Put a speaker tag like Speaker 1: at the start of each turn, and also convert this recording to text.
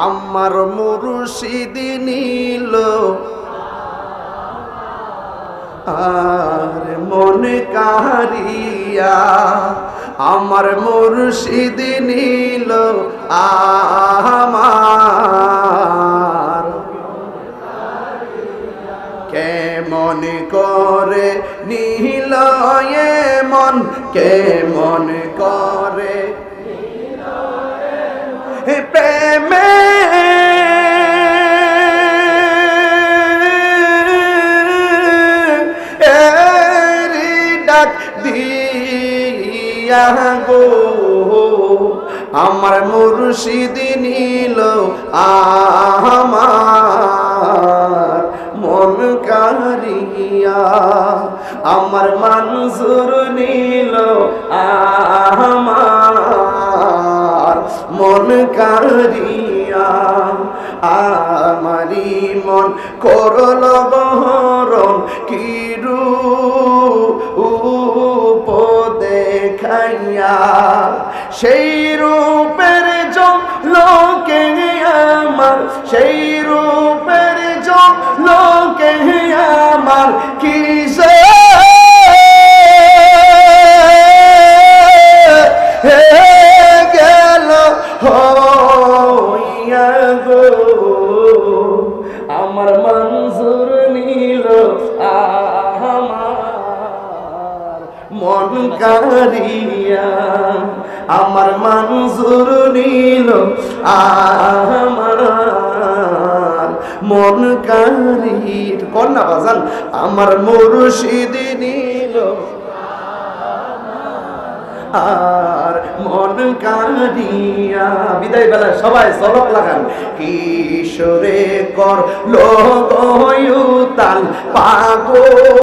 Speaker 1: আমার মুর্শিদ নীল আর মন কারিয়া, আমার মুর্শিদ নীল আমার কেমন করে নীল মন, কেমন করে প্রেমে ডাক দিয়া গো, আমার মুর্শিদ নীল আমার মন কারিয়া, আমার মনজুর নীল আমার মন কারিয়া, আমারি মন করল বহরণ কি রূপ দেখাইয়া, সেই রূপের লোকে আমার, সেই রূপের লোকে আমার কি সে গেল হইয়া গো, আমার মনজুর নীল আমার মন কারিয়া, আমার মনজুর নীল আমার মন কারির কন্যা বাজান, আমার মুর্শিদ নীল আর মন কারিয়া। বিদায় বেলা সবাই চলক লাগান, কিশোরে কর লোক তাল পাগো।